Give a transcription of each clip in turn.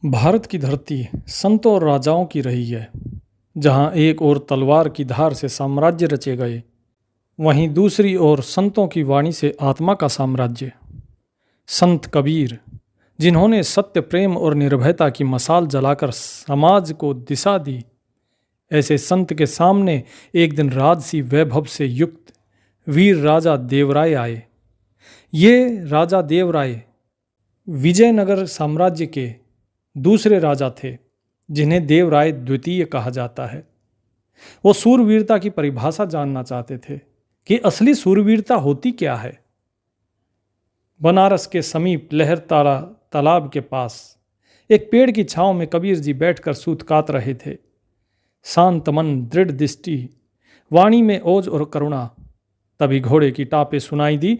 भारत की धरती संतों और राजाओं की रही है। जहाँ एक ओर तलवार की धार से साम्राज्य रचे गए, वहीं दूसरी ओर संतों की वाणी से आत्मा का साम्राज्य। संत कबीर, जिन्होंने सत्य, प्रेम और निर्भयता की मसाल जलाकर समाज को दिशा दी, ऐसे संत के सामने एक दिन राजसी वैभव से युक्त वीर राजा देवराय आए। ये राजा देवराय विजयनगर साम्राज्य के दूसरे राजा थे, जिन्हें देवराय द्वितीय कहा जाता है। वो सूरवीरता की परिभाषा जानना चाहते थे कि असली सूरवीरता होती क्या है। बनारस के समीप लहरतारा तालाब के पास एक पेड़ की छांव में कबीर जी बैठकर सूत कात रहे थे। शांत मन, दृढ़ दृष्टि, वाणी में ओज और करुणा। तभी घोड़े की टापें सुनाई दी।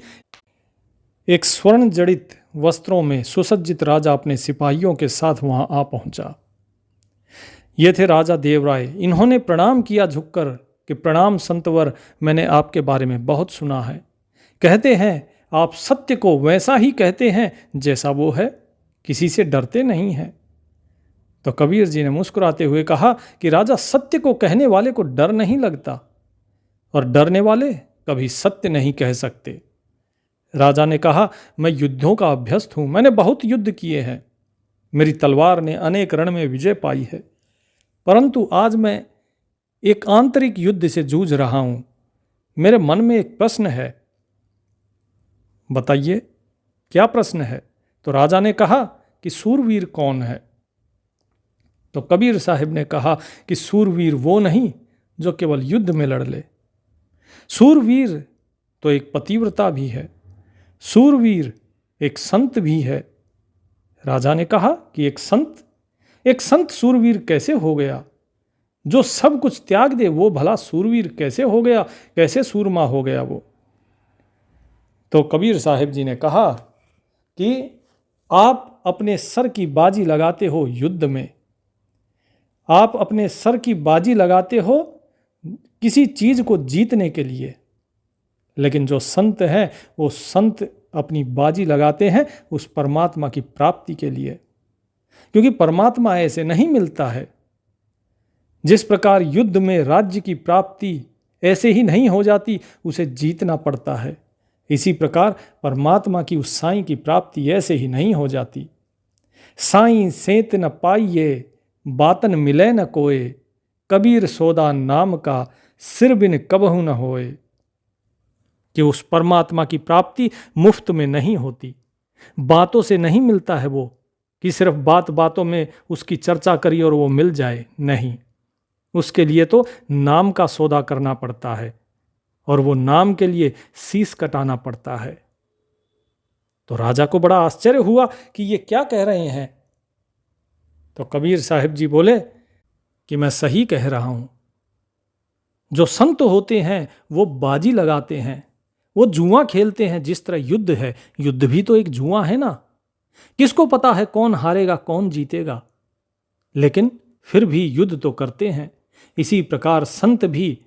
एक स्वर्ण जड़ित वस्त्रों में सुसज्जित राजा अपने सिपाहियों के साथ वहां आ पहुंचा। ये थे राजा देवराय। इन्होंने प्रणाम किया झुककर कि प्रणाम संतवर, मैंने आपके बारे में बहुत सुना है। कहते हैं आप सत्य को वैसा ही कहते हैं जैसा वो है, किसी से डरते नहीं हैं। तो कबीर जी ने मुस्कुराते हुए कहा कि राजा, सत्य को कहने वाले को डर नहीं लगता और डरने वाले कभी सत्य नहीं कह सकते। राजा ने कहा, मैं युद्धों का अभ्यस्त हूं, मैंने बहुत युद्ध किए हैं, मेरी तलवार ने अनेक रण में विजय पाई है, परंतु आज मैं एक आंतरिक युद्ध से जूझ रहा हूं। मेरे मन में एक प्रश्न है, बताइए क्या प्रश्न है। तो राजा ने कहा कि सूरवीर कौन है। तो कबीर साहिब ने कहा कि सूरवीर वो नहीं जो केवल युद्ध में लड़ ले। सूरवीर तो एक पतिव्रता भी है, सूरवीर एक संत भी है। राजा ने कहा कि एक संत सूरवीर कैसे हो गया? जो सब कुछ त्याग दे वो भला सूरवीर कैसे हो गया, कैसे सूरमा हो गया वो? तो कबीर साहिब जी ने कहा कि आप अपने सर की बाजी लगाते हो युद्ध में, आप अपने सर की बाजी लगाते हो किसी चीज को जीतने के लिए, लेकिन जो संत हैं वो संत अपनी बाजी लगाते हैं उस परमात्मा की प्राप्ति के लिए, क्योंकि परमात्मा ऐसे नहीं मिलता है। जिस प्रकार युद्ध में राज्य की प्राप्ति ऐसे ही नहीं हो जाती, उसे जीतना पड़ता है, इसी प्रकार परमात्मा की उस साईं की प्राप्ति ऐसे ही नहीं हो जाती। साईं सेत न पाइये, बातन मिले न कोय, कबीर सोदा नाम का, सिर बिन कबहु न होए। कि उस परमात्मा की प्राप्ति मुफ्त में नहीं होती, बातों से नहीं मिलता है वो, कि सिर्फ बातों में उसकी चर्चा करी और वो मिल जाए, नहीं। उसके लिए तो नाम का सौदा करना पड़ता है, और वो नाम के लिए शीश कटाना पड़ता है। तो राजा को बड़ा आश्चर्य हुआ कि ये क्या कह रहे हैं। तो कबीर साहिब जी बोले कि मैं सही कह रहा हूं। जो संत होते हैं वो बाजी लगाते हैं, वो जुआ खेलते हैं। जिस तरह युद्ध है, युद्ध भी तो एक जुआ है ना। किसको पता है कौन हारेगा कौन जीतेगा, लेकिन फिर भी युद्ध तो करते हैं। इसी प्रकार संत भी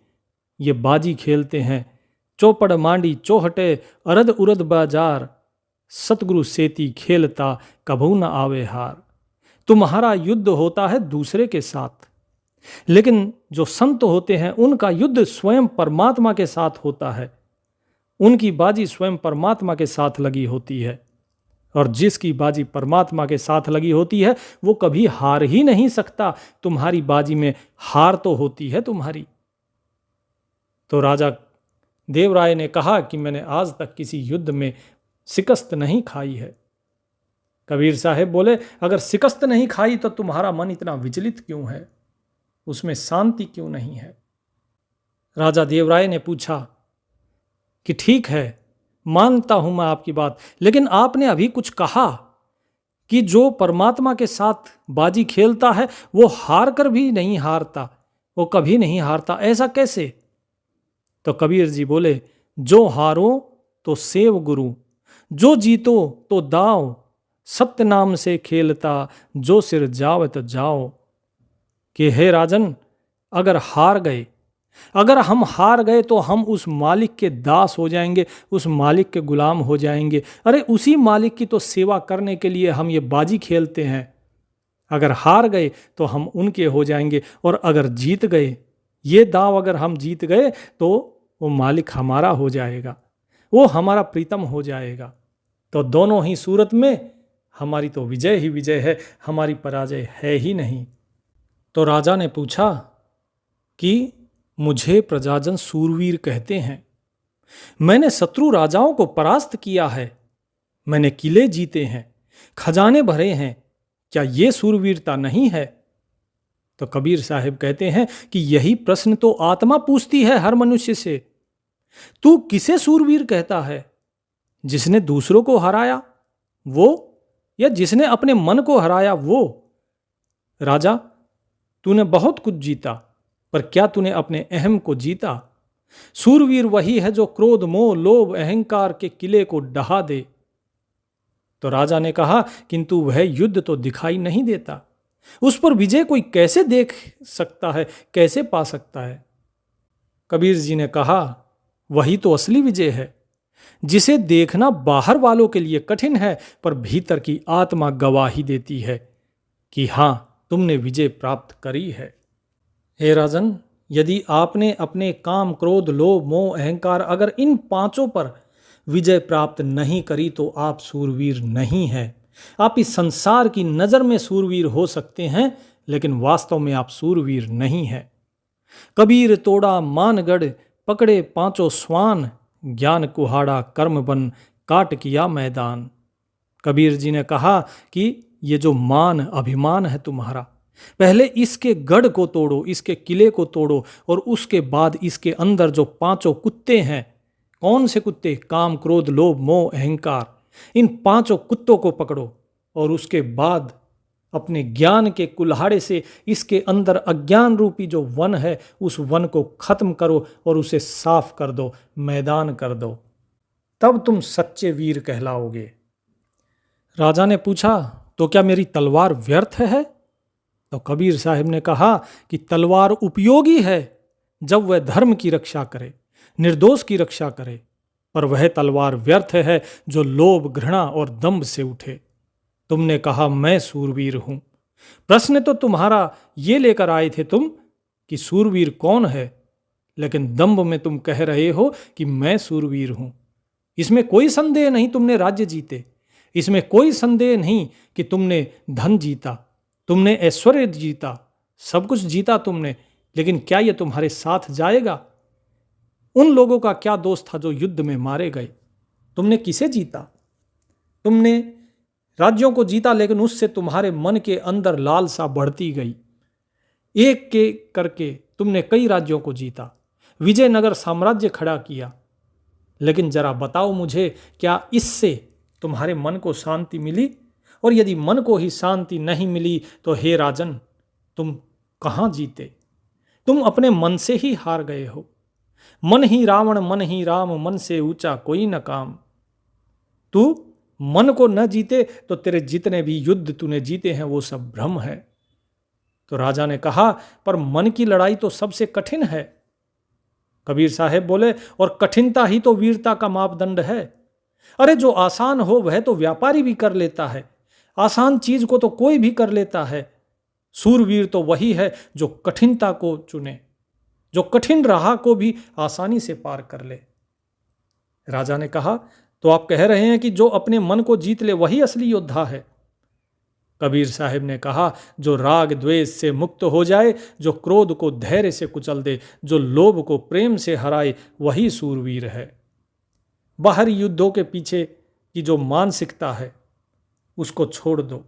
ये बाजी खेलते हैं। चौपड़ मांडी चौहटे, अरद उरद बाजार, सतगुरु सेती खेलता, कभू न आवे हार। तुम्हारा युद्ध होता है दूसरे के साथ, लेकिन जो संत होते हैं उनका युद्ध स्वयं परमात्मा के साथ होता है। उनकी बाजी स्वयं परमात्मा के साथ लगी होती है, और जिसकी बाजी परमात्मा के साथ लगी होती है वो कभी हार ही नहीं सकता। तुम्हारी बाजी में हार तो होती है तुम्हारी। तो राजा देवराय ने कहा कि मैंने आज तक किसी युद्ध में शिकस्त नहीं खाई है। कबीर साहब बोले, अगर शिकस्त नहीं खाई तो तुम्हारा मन इतना विचलित क्यों है, उसमें शांति क्यों नहीं है? राजा देवराय ने पूछा कि ठीक है, मानता हूं मैं आपकी बात, लेकिन आपने अभी कुछ कहा कि जो परमात्मा के साथ बाजी खेलता है वो हार कर भी नहीं हारता, वो कभी नहीं हारता, ऐसा कैसे? तो कबीर जी बोले, जो हारो तो सेव गुरु, जो जीतो तो दाव, सत्य नाम से खेलता, जो सिर जावत जाओ। कि हे राजन, अगर हम हार गए तो हम उस मालिक के दास हो जाएंगे, उस मालिक के गुलाम हो जाएंगे। अरे उसी मालिक की तो सेवा करने के लिए हम ये बाजी खेलते हैं। अगर हार गए तो हम उनके हो जाएंगे, और अगर जीत गए, ये दांव अगर हम जीत गए तो वो मालिक हमारा हो जाएगा, वो हमारा प्रीतम हो जाएगा। तो दोनों ही सूरत में हमारी तो विजय ही विजय है, हमारी पराजय है ही नहीं। तो राजा ने पूछा कि मुझे प्रजाजन सूरवीर कहते हैं, मैंने शत्रु राजाओं को परास्त किया है, मैंने किले जीते हैं, खजाने भरे हैं, क्या ये सूरवीरता नहीं है? तो कबीर साहब कहते हैं कि यही प्रश्न तो आत्मा पूछती है हर मनुष्य से, तू किसे सूरवीर कहता है? जिसने दूसरों को हराया वो, या जिसने अपने मन को हराया वो? राजा, तूने बहुत कुछ जीता, पर क्या तूने अपने अहम को जीता? सूरवीर वही है जो क्रोध, मोह, लोभ, अहंकार के किले को ढहा दे। तो राजा ने कहा, किंतु वह युद्ध तो दिखाई नहीं देता, उस पर विजय कोई कैसे देख सकता है, कैसे पा सकता है? कबीर जी ने कहा, वही तो असली विजय है, जिसे देखना बाहर वालों के लिए कठिन है, पर भीतर की आत्मा गवाही देती है कि हां, तुमने विजय प्राप्त करी है। हे राजन, यदि आपने अपने काम, क्रोध, लोभ, मोह, अहंकार अगर इन पांचों पर विजय प्राप्त नहीं करी तो आप सूरवीर नहीं हैं। आप इस संसार की नज़र में सूरवीर हो सकते हैं, लेकिन वास्तव में आप सूरवीर नहीं हैं। कबीर तोड़ा मानगढ़, पकड़े पांचों स्वान, ज्ञान कुहाड़ा कर्म बन, काट किया मैदान। कबीर जी ने कहा कि ये जो मान, अभिमान है तुम्हारा, पहले इसके गढ़ को तोड़ो, इसके किले को तोड़ो, और उसके बाद इसके अंदर जो पांचों कुत्ते हैं, कौन से कुत्ते? काम, क्रोध, लोभ, मोह, अहंकार, इन पांचों कुत्तों को पकड़ो, और उसके बाद अपने ज्ञान के कुल्हाड़े से इसके अंदर अज्ञान रूपी जो वन है, उस वन को खत्म करो और उसे साफ कर दो, मैदान कर दो, तब तुम सच्चे वीर कहलाओगे। राजा ने पूछा, तो क्या मेरी तलवार व्यर्थ है? तो कबीर साहब ने कहा कि तलवार उपयोगी है जब वह धर्म की रक्षा करे, निर्दोष की रक्षा करे, पर वह तलवार व्यर्थ है जो लोभ, घृणा और दंभ से उठे। तुमने कहा मैं सूरवीर हूं, प्रश्न तो तुम्हारा ये लेकर आए थे तुम कि सूरवीर कौन है, लेकिन दंभ में तुम कह रहे हो कि मैं सूरवीर हूं। इसमें कोई संदेह नहीं तुमने राज्य जीते, इसमें कोई संदेह नहीं कि तुमने धन जीता, तुमने ऐश्वर्य जीता, सब कुछ जीता तुमने, लेकिन क्या यह तुम्हारे साथ जाएगा? उन लोगों का क्या दोष था जो युद्ध में मारे गए? तुमने किसे जीता? तुमने राज्यों को जीता, लेकिन उससे तुम्हारे मन के अंदर लालसा बढ़ती गई। एक के करके तुमने कई राज्यों को जीता, विजयनगर साम्राज्य खड़ा किया, लेकिन जरा बताओ मुझे, क्या इससे तुम्हारे मन को शांति मिली? और यदि मन को ही शांति नहीं मिली तो हे राजन, तुम कहाँ जीते? तुम अपने मन से ही हार गए हो। मन ही रावण, मन ही राम, मन से ऊंचा कोई न काम। तू मन को न जीते तो तेरे जितने भी युद्ध तूने जीते हैं वो सब भ्रम है। तो राजा ने कहा, पर मन की लड़ाई तो सबसे कठिन है। कबीर साहब बोले, और कठिनता ही तो वीरता का मापदंड है। अरे जो आसान हो वह तो व्यापारी भी कर लेता है, आसान चीज को तो कोई भी कर लेता है। सूरवीर तो वही है जो कठिनता को चुने, जो कठिन राह को भी आसानी से पार कर ले। राजा ने कहा, तो आप कह रहे हैं कि जो अपने मन को जीत ले वही असली योद्धा है? कबीर साहब ने कहा, जो राग द्वेष से मुक्त हो जाए, जो क्रोध को धैर्य से कुचल दे, जो लोभ को प्रेम से हराए, वही सूरवीर है। बाहरी युद्धों के पीछे की जो मानसिकता है उसको छोड़ दो।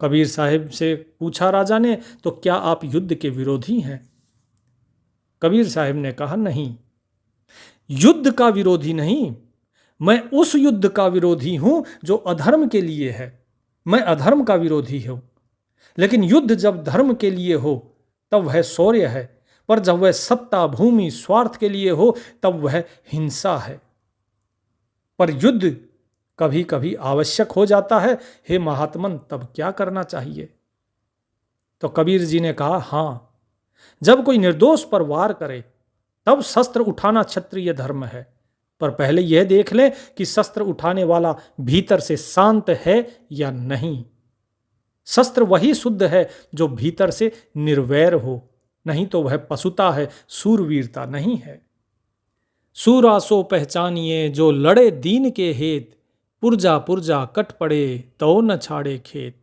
कबीर साहब से पूछा राजा ने, तो क्या आप युद्ध के विरोधी हैं? कबीर साहब ने कहा, नहीं, युद्ध का विरोधी नहीं, मैं उस युद्ध का विरोधी हूं जो अधर्म के लिए है। मैं अधर्म का विरोधी हूं, लेकिन युद्ध जब धर्म के लिए हो तब वह शौर्य है, पर जब वह सत्ता, भूमि, स्वार्थ के लिए हो तब वह हिंसा है। पर युद्ध कभी कभी आवश्यक हो जाता है। हे महात्मन, तब क्या करना चाहिए? तो कबीर जी ने कहा, हां, जब कोई निर्दोष पर वार करे तब शस्त्र उठाना क्षत्रिय धर्म है, पर पहले यह देख ले कि शस्त्र उठाने वाला भीतर से शांत है या नहीं। शस्त्र वही शुद्ध है जो भीतर से निर्वैर हो, नहीं तो वह पशुता है, सूरवीरता नहीं है। सूरा सो पहचानिए जो लड़े दीन के हेत, पुरजा पुरजा कट पड़े तो न छाड़े खेत।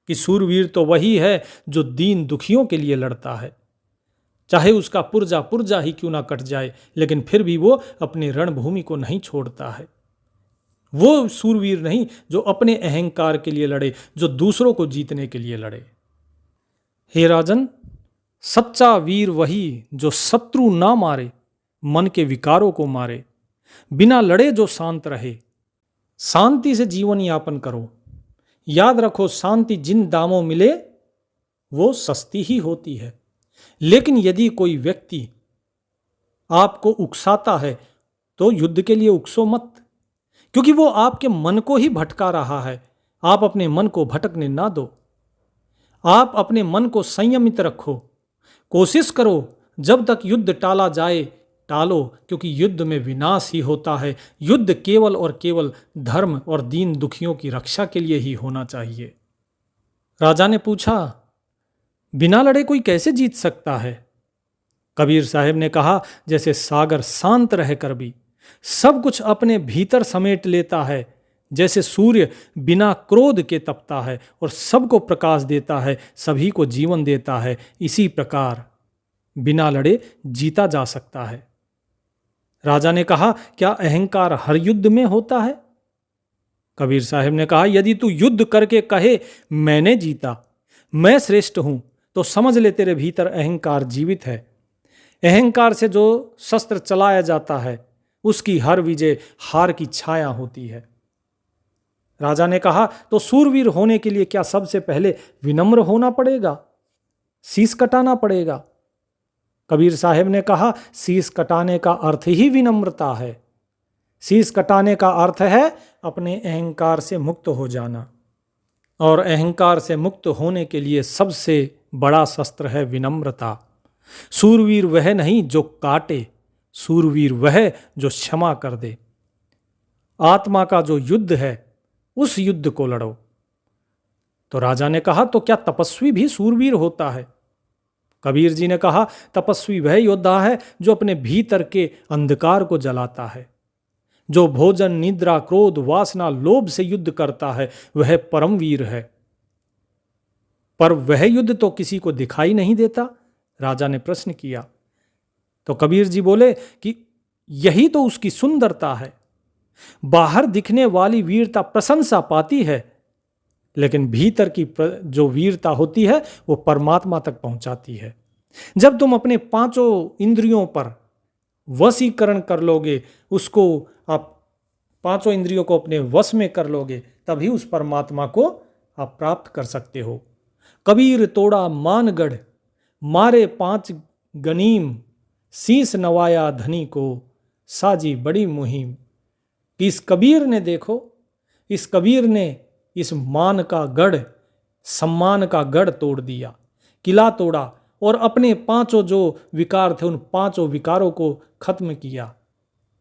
कि सूरवीर तो वही है जो दीन दुखियों के लिए लड़ता है, चाहे उसका पुरजा पुरजा ही क्यों ना कट जाए, लेकिन फिर भी वो अपनी रणभूमि को नहीं छोड़ता है। वो सूरवीर नहीं जो अपने अहंकार के लिए लड़े, जो दूसरों को जीतने के लिए लड़े। हे राजन, सच्चा वीर वही जो शत्रु ना मारे, मन के विकारों को मारे, बिना लड़े जो शांत रहे। शांति से जीवन यापन करो। याद रखो, शांति जिन दामों मिले वो सस्ती ही होती है। लेकिन यदि कोई व्यक्ति आपको उकसाता है तो युद्ध के लिए उकसो मत, क्योंकि वो आपके मन को ही भटका रहा है। आप अपने मन को भटकने ना दो। आप अपने मन को संयमित रखो। कोशिश करो जब तक युद्ध टाला जाए टालो, क्योंकि युद्ध में विनाश ही होता है। युद्ध केवल और केवल धर्म और दीन दुखियों की रक्षा के लिए ही होना चाहिए। राजा ने पूछा, बिना लड़े कोई कैसे जीत सकता है? कबीर साहब ने कहा, जैसे सागर शांत रहकर भी सब कुछ अपने भीतर समेट लेता है, जैसे सूर्य बिना क्रोध के तपता है और सबको प्रकाश देता है, सभी को जीवन देता है, इसी प्रकार बिना लड़े जीता जा सकता है। राजा ने कहा, क्या अहंकार हर युद्ध में होता है? कबीर साहब ने कहा, यदि तू युद्ध करके कहे मैंने जीता, मैं श्रेष्ठ हूं, तो समझ ले तेरे भीतर अहंकार जीवित है। अहंकार से जो शस्त्र चलाया जाता है उसकी हर विजय हार की छाया होती है। राजा ने कहा, तो सूरवीर होने के लिए क्या सबसे पहले विनम्र होना पड़ेगा, शीश कटाना पड़ेगा? कबीर साहब ने कहा, शीश कटाने का अर्थ ही विनम्रता है। शीश कटाने का अर्थ है अपने अहंकार से मुक्त हो जाना, और अहंकार से मुक्त होने के लिए सबसे बड़ा शस्त्र है विनम्रता। सूरवीर वह नहीं जो काटे, सूरवीर वह जो क्षमा कर दे। आत्मा का जो युद्ध है उस युद्ध को लड़ो। तो राजा ने कहा, तो क्या तपस्वी भी सूरवीर होता है? कबीर जी ने कहा, तपस्वी वह योद्धा है जो अपने भीतर के अंधकार को जलाता है। जो भोजन, निद्रा, क्रोध, वासना, लोभ से युद्ध करता है वह परमवीर है। पर वह युद्ध तो किसी को दिखाई नहीं देता, राजा ने प्रश्न किया। तो कबीर जी बोले कि यही तो उसकी सुंदरता है। बाहर दिखने वाली वीरता प्रशंसा पाती है, लेकिन भीतर की जो वीरता होती है वो परमात्मा तक पहुंचाती है। जब तुम अपने पांचों इंद्रियों पर वशीकरण कर लोगे, उसको आप पांचों इंद्रियों को अपने वश में कर लोगे, तभी उस परमात्मा को आप प्राप्त कर सकते हो। कबीर तोड़ा मानगढ़, मारे 5 गनीम, शीस नवाया धनी को, साजी बड़ी मुहिम। इस कबीर ने देखो, इस कबीर ने इस मान का गढ़, सम्मान का गढ़ तोड़ दिया, किला तोड़ा, और अपने 5 जो विकार थे उन 5 विकारों को खत्म किया।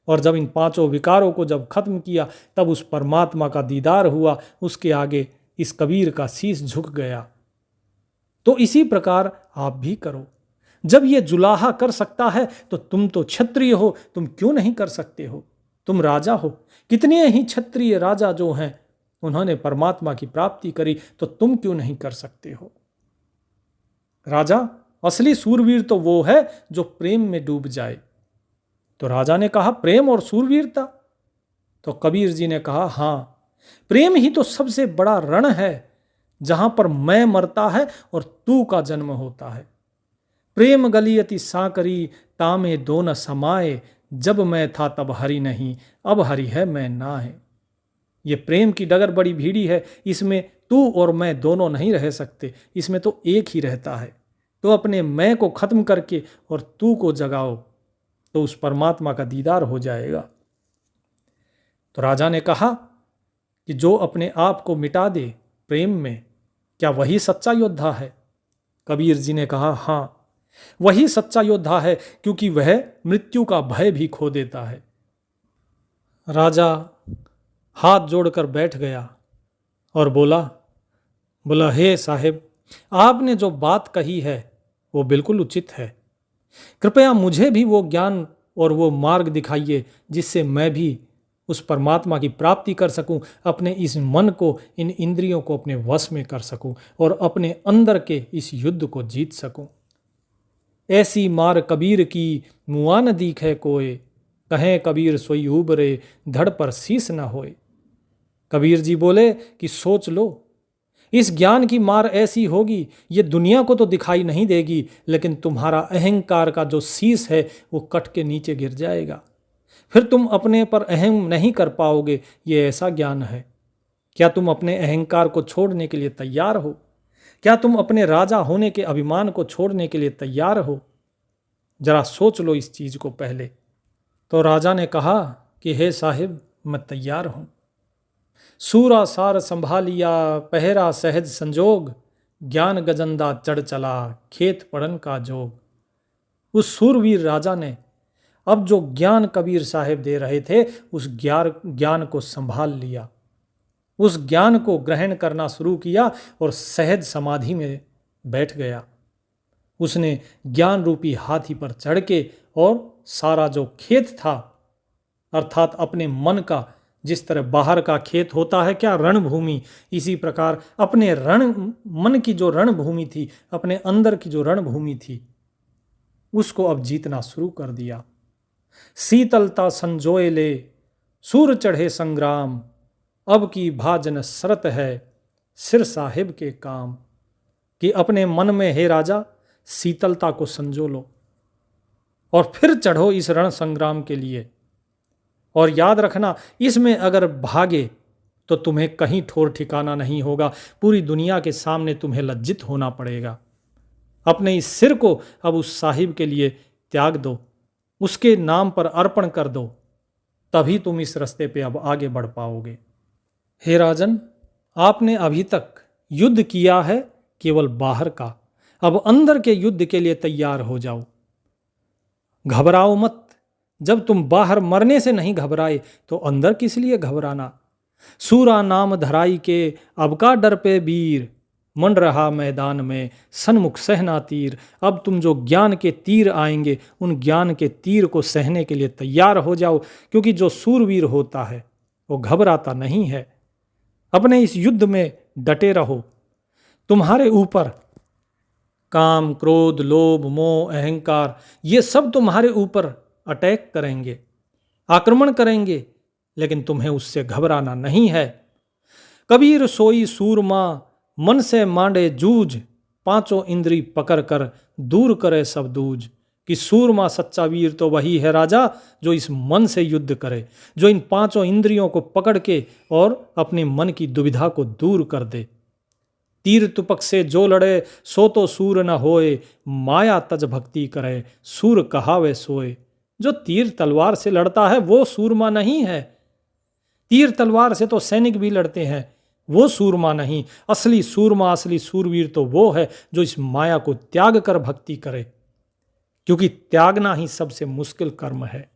और जब इन 5 विकारों को जब खत्म किया तब उस परमात्मा का दीदार हुआ। उसके आगे इस कबीर का शीश झुक गया। तो इसी प्रकार आप भी करो। जब ये जुलाहा कर सकता है तो तुम तो क्षत्रिय हो, तुम क्यों नहीं कर सकते हो? तुम राजा हो। कितने ही क्षत्रिय राजा जो हैं उन्होंने परमात्मा की प्राप्ति करी, तो तुम क्यों नहीं कर सकते हो? राजा, असली सूरवीर तो वो है जो प्रेम में डूब जाए। तो राजा ने कहा, प्रेम और सूरवीरता? तो कबीर जी ने कहा, हाँ, प्रेम ही तो सबसे बड़ा रण है, जहां पर मैं मरता है और तू का जन्म होता है। प्रेम गलियति साकरी, तामे दो न समाए, जब मैं था तब हरि नहीं, अब हरि है मैं ना है। ये प्रेम की डगर बड़ी भीड़ी है, इसमें तू और मैं दोनों नहीं रह सकते, इसमें तो एक ही रहता है। तो अपने मैं को खत्म करके और तू को जगाओ, तो उस परमात्मा का दीदार हो जाएगा। तो राजा ने कहा कि जो अपने आप को मिटा दे प्रेम में, क्या वही सच्चा योद्धा है? कबीर जी ने कहा, हाँ, वही सच्चा योद्धा है, क्योंकि वह मृत्यु का भय भी खो देता है। राजा हाथ जोड़कर बैठ गया और बोला, बोला, हे साहिब, आपने जो बात कही है वो बिल्कुल उचित है। कृपया मुझे भी वो ज्ञान और वो मार्ग दिखाइए जिससे मैं भी उस परमात्मा की प्राप्ति कर सकूं, अपने इस मन को, इन इंद्रियों को अपने वश में कर सकूं और अपने अंदर के इस युद्ध को जीत सकूं। ऐसी मार कबीर की मुआ न दीखे कोय, कहें कबीर सोई उबरे धड़ पर शीस न होए। कबीर जी बोले कि सोच लो, इस ज्ञान की मार ऐसी होगी, ये दुनिया को तो दिखाई नहीं देगी, लेकिन तुम्हारा अहंकार का जो शीश है वो कट के नीचे गिर जाएगा। फिर तुम अपने पर अहम नहीं कर पाओगे। ये ऐसा ज्ञान है। क्या तुम अपने अहंकार को छोड़ने के लिए तैयार हो? क्या तुम अपने राजा होने के अभिमान को छोड़ने के लिए तैयार हो? जरा सोच लो इस चीज को पहले। तो राजा ने कहा कि हे साहिब, मैं तैयार हूं। सूरा सार संभालिया पहरा सहज संजोग, ज्ञान गजंदा चढ़ चला खेत पड़न का जोग। उस सूरवीर राजा ने अब जो ज्ञान कबीर साहिब दे रहे थे उस ज्ञान को संभाल लिया, उस ज्ञान को ग्रहण करना शुरू किया और सहज समाधि में बैठ गया। उसने ज्ञान रूपी हाथी पर चढ़ के और सारा जो खेत था, अर्थात अपने मन का, जिस तरह बाहर का खेत होता है क्या, रणभूमि, इसी प्रकार अपने मन की जो रणभूमि थी, अपने अंदर की जो रणभूमि थी, उसको अब जीतना शुरू कर दिया। शीतलता संजोए ले सूर चढ़े संग्राम, अब की भाजन शरत है सिर साहिब के काम। कि अपने मन में, हे राजा, शीतलता को संजो लो और फिर चढ़ो इस रण संग्राम के लिए। और याद रखना, इसमें अगर भागे तो तुम्हें कहीं ठौर ठिकाना नहीं होगा, पूरी दुनिया के सामने तुम्हें लज्जित होना पड़ेगा। अपने इस सिर को अब उस साहिब के लिए त्याग दो, उसके नाम पर अर्पण कर दो, तभी तुम इस रास्ते पे अब आगे बढ़ पाओगे। हे राजन, आपने अभी तक युद्ध किया है केवल बाहर का, अब अंदर के युद्ध के लिए तैयार हो जाओ। घबराओ मत। जब तुम बाहर मरने से नहीं घबराए तो अंदर किस लिए घबराना। सूरा नाम धराई के अब का डर पे वीर, मन रहा मैदान में सन्मुख सहना तीर। अब तुम जो ज्ञान के तीर आएंगे उन ज्ञान के तीर को सहने के लिए तैयार हो जाओ, क्योंकि जो सूरवीर होता है वो घबराता नहीं है। अपने इस युद्ध में डटे रहो। तुम्हारे ऊपर काम, क्रोध, लोभ, मोह, अहंकार, ये सब तुम्हारे ऊपर अटैक करेंगे, आक्रमण करेंगे, लेकिन तुम्हें उससे घबराना नहीं है। कबीर सोई सूरमा मन से मांडे जूझ, पांचों इंद्री पकड़ कर दूर करे सब दूज। कि सूरमा सच्चा वीर तो वही है राजा जो इस मन से युद्ध करे, जो इन पांचों इंद्रियों को पकड़ के और अपने मन की दुविधा को दूर कर दे। तीर तुपक से जो लड़े सो तो सूर न होए, माया तज भक्ति करे सूर कहावे सोए। जो तीर तलवार से लड़ता है वो सूरमा नहीं है। तीर तलवार से तो सैनिक भी लड़ते हैं, वो सूरमा नहीं। असली सूरमा, असली सूरवीर तो वो है जो इस माया को त्याग कर भक्ति करे, क्योंकि त्यागना ही सबसे मुश्किल कर्म है।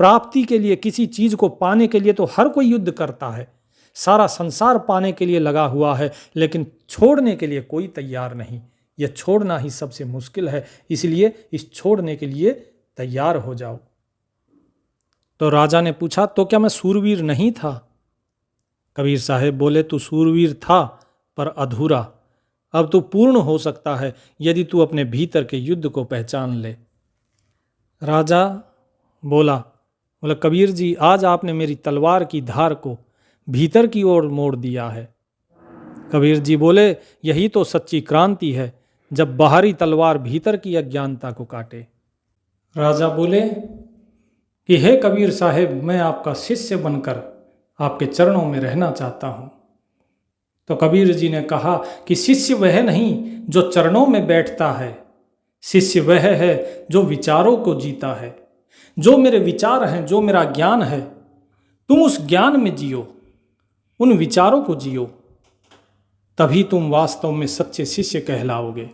प्राप्ति के लिए, किसी चीज को पाने के लिए तो हर कोई युद्ध करता है, सारा संसार पाने के लिए लगा हुआ है, लेकिन छोड़ने के लिए कोई तैयार नहीं। यह छोड़ना ही सबसे मुश्किल है, इसलिए इस छोड़ने के लिए तैयार हो जाओ। तो राजा ने पूछा, तो क्या मैं सूरवीर नहीं था? कबीर साहब बोले, तू सूरवीर था पर अधूरा। अब तू पूर्ण हो सकता है यदि तू अपने भीतर के युद्ध को पहचान ले। राजा बोला, कबीर जी, आज आपने मेरी तलवार की धार को भीतर की ओर मोड़ दिया है। कबीर जी बोले, यही तो सच्ची क्रांति है, जब बाहरी तलवार भीतर की अज्ञानता को काटे। राजा बोले कि हे कबीर साहब, मैं आपका शिष्य बनकर आपके चरणों में रहना चाहता हूँ। तो कबीर जी ने कहा कि शिष्य वह नहीं जो चरणों में बैठता है, शिष्य वह है जो विचारों को जीता है। जो मेरे विचार हैं, जो मेरा ज्ञान है, तुम उस ज्ञान में जियो, उन विचारों को जियो, तभी तुम वास्तव में सच्चे शिष्य कहलाओगे।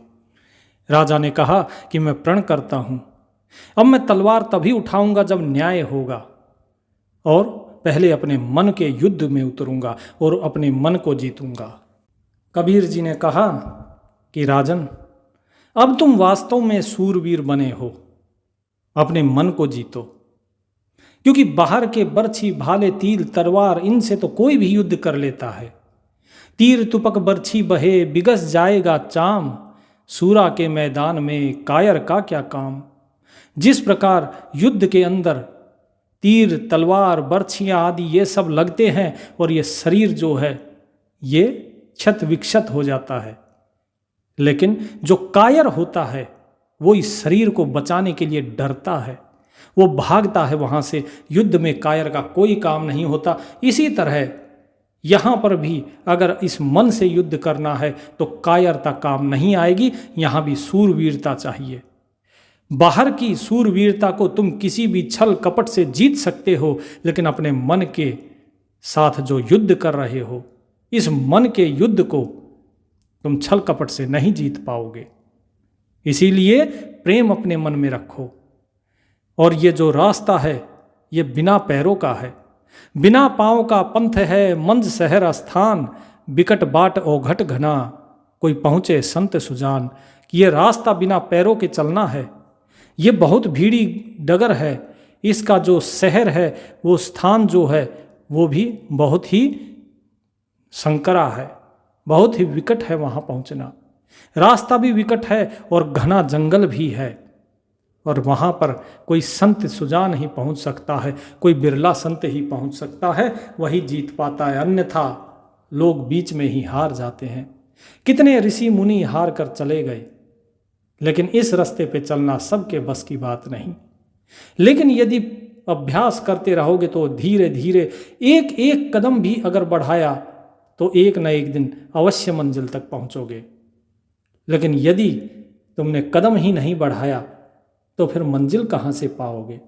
राजा ने कहा कि मैं प्रण करता हूँ, अब मैं तलवार तभी उठाऊंगा जब न्याय होगा, और पहले अपने मन के युद्ध में उतरूंगा और अपने मन को जीतूंगा। कबीर जी ने कहा कि राजन, अब तुम वास्तव में सूरवीर बने हो, अपने मन को जीतो, क्योंकि बाहर के बर्छी भाले तीर तलवार इनसे तो कोई भी युद्ध कर लेता है। तीर तुपक बर्छी बहे बिगस जाएगा चाम, सूरा के मैदान में कायर का क्या काम। जिस प्रकार युद्ध के अंदर तीर तलवार बर्छियाँ आदि ये सब लगते हैं और ये शरीर जो है ये क्षत विक्षत हो जाता है, लेकिन जो कायर होता है वो इस शरीर को बचाने के लिए डरता है, वो भागता है वहाँ से। युद्ध में कायर का कोई काम नहीं होता। इसी तरह यहाँ पर भी अगर इस मन से युद्ध करना है तो कायरता काम नहीं आएगी, यहाँ भी सूरवीरता चाहिए। बाहर की सूरवीरता को तुम किसी भी छल कपट से जीत सकते हो, लेकिन अपने मन के साथ जो युद्ध कर रहे हो, इस मन के युद्ध को तुम छल कपट से नहीं जीत पाओगे। इसीलिए प्रेम अपने मन में रखो। और ये जो रास्ता है ये बिना पैरों का है, बिना पाँव का पंथ है मंज शहर स्थान, बिकट बाट ओघट घना, कोई पहुँचे संत सुजान। ये रास्ता बिना पैरों के चलना है, ये बहुत भीड़ी डगर है। इसका जो शहर है वो स्थान जो है वो भी बहुत ही संकरा है, बहुत ही विकट है वहाँ पहुँचना। रास्ता भी विकट है और घना जंगल भी है, और वहाँ पर कोई संत सुजान ही पहुँच सकता है, कोई बिरला संत ही पहुँच सकता है, वही जीत पाता है, अन्यथा लोग बीच में ही हार जाते हैं। कितने ऋषि मुनि हार कर चले गए, लेकिन इस रास्ते पे चलना सबके बस की बात नहीं। लेकिन यदि अभ्यास करते रहोगे तो धीरे धीरे एक एक कदम भी अगर बढ़ाया तो एक न एक दिन अवश्य मंजिल तक पहुंचोगे। लेकिन यदि तुमने कदम ही नहीं बढ़ाया तो फिर मंजिल कहाँ से पाओगे।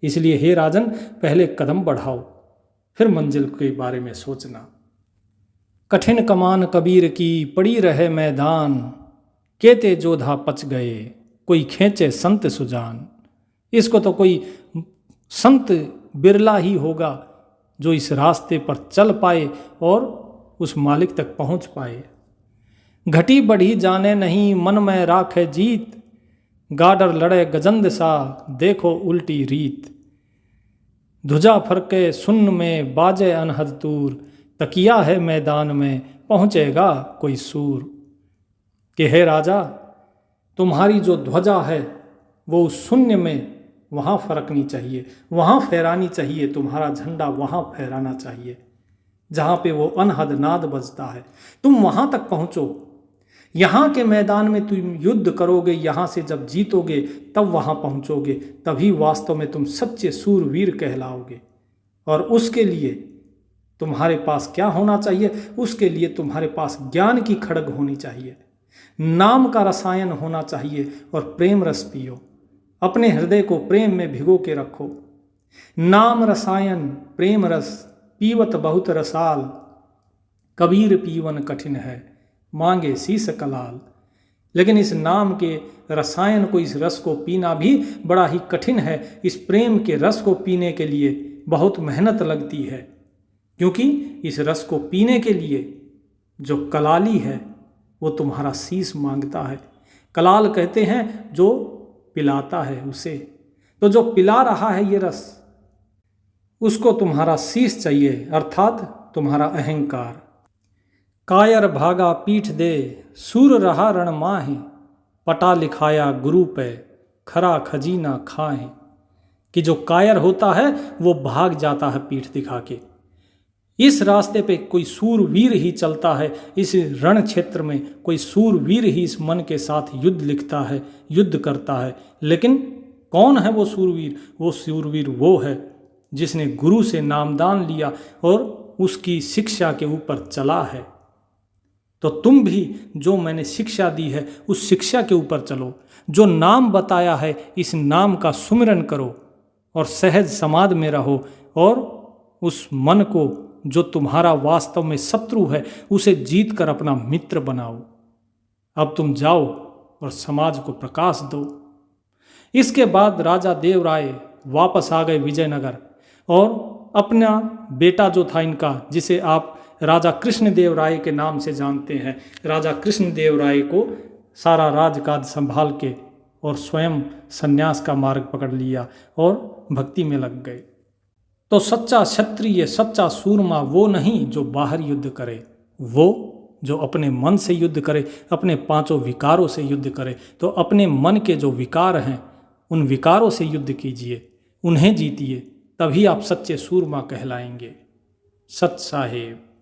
इसलिए हे राजन, पहले कदम बढ़ाओ, फिर मंजिल के बारे में सोचना। कठिन कमान कबीर की पड़ी रहे मैदान, केते जोधा पच गए कोई खींचे संत सुजान। इसको तो कोई संत बिरला ही होगा जो इस रास्ते पर चल पाए और उस मालिक तक पहुंच पाए। घटी बढ़ी जाने नहीं मन में राखे जीत, गाडर लड़े गजंद सा देखो उल्टी रीत। ध्वजा फरके सुन्न में बाजे अनहद तूर, तकिया है मैदान में पहुँचेगा कोई सूर। कि हे राजा, तुम्हारी जो ध्वजा है वो उस शून्य में वहाँ फरकनी चाहिए, वहाँ फहरानी चाहिए, तुम्हारा झंडा वहाँ फहराना चाहिए जहाँ पे वो अनहद नाद बजता है। तुम वहाँ तक पहुँचो, यहाँ के मैदान में तुम युद्ध करोगे, यहाँ से जब जीतोगे तब वहाँ पहुँचोगे, तभी वास्तव में तुम सच्चे सूरवीर कहलाओगे। और उसके लिए तुम्हारे पास क्या होना चाहिए? उसके लिए तुम्हारे पास ज्ञान की खड़ग होनी चाहिए, नाम का रसायन होना चाहिए, और प्रेम रस पियो। अपने हृदय को प्रेम में भिगो के रखो। नाम रसायन प्रेम रस पीवत बहुत रसाल, कबीर पीवन कठिन है मांगे शीस कलाल। लेकिन इस नाम के रसायन को, इस रस को पीना भी बड़ा ही कठिन है। इस प्रेम के रस को पीने के लिए बहुत मेहनत लगती है, क्योंकि इस रस को पीने के लिए जो कलाली है वो तुम्हारा शीस मांगता है। कलाल कहते हैं जो पिलाता है उसे, तो जो पिला रहा है ये रस, उसको तुम्हारा शीस चाहिए, अर्थात तुम्हारा अहंकार। कायर भागा पीठ दे सूर रहा रण माहे, पटा लिखाया गुरु पे खरा खजीना खाए। कि जो कायर होता है वो भाग जाता है पीठ दिखा के। इस रास्ते पे कोई सूरवीर ही चलता है, इस रण क्षेत्र में कोई सूरवीर ही इस मन के साथ युद्ध लिखता है, युद्ध करता है। लेकिन कौन है वो सूरवीर? वो सूरवीर वो है जिसने गुरु से नामदान लिया और उसकी शिक्षा के ऊपर चला है। तो तुम भी जो मैंने शिक्षा दी है उस शिक्षा के ऊपर चलो, जो नाम बताया है इस नाम का सुमिरन करो और सहज समाध में रहो, और उस मन को जो तुम्हारा वास्तव में शत्रु है उसे जीत कर अपना मित्र बनाओ। अब तुम जाओ और समाज को प्रकाश दो। इसके बाद राजा देवराय वापस आ गए विजयनगर, और अपना बेटा जो था इनका, जिसे आप राजा कृष्णदेव राय के नाम से जानते हैं। राजा कृष्णदेव राय को सारा राजकाज संभाल के और स्वयं संन्यास का मार्ग पकड़ लिया और भक्ति में लग गए। तो सच्चा क्षत्रिय, सच्चा सूरमा वो नहीं जो बाहर युद्ध करे, वो जो अपने मन से युद्ध करे, अपने पांचों विकारों से युद्ध करे। तो अपने मन के जो विकार हैं उन विकारों से युद्ध कीजिए, उन्हें जीतिए, तभी आप सच्चे सूरमा कहलाएंगे। सत साहेब।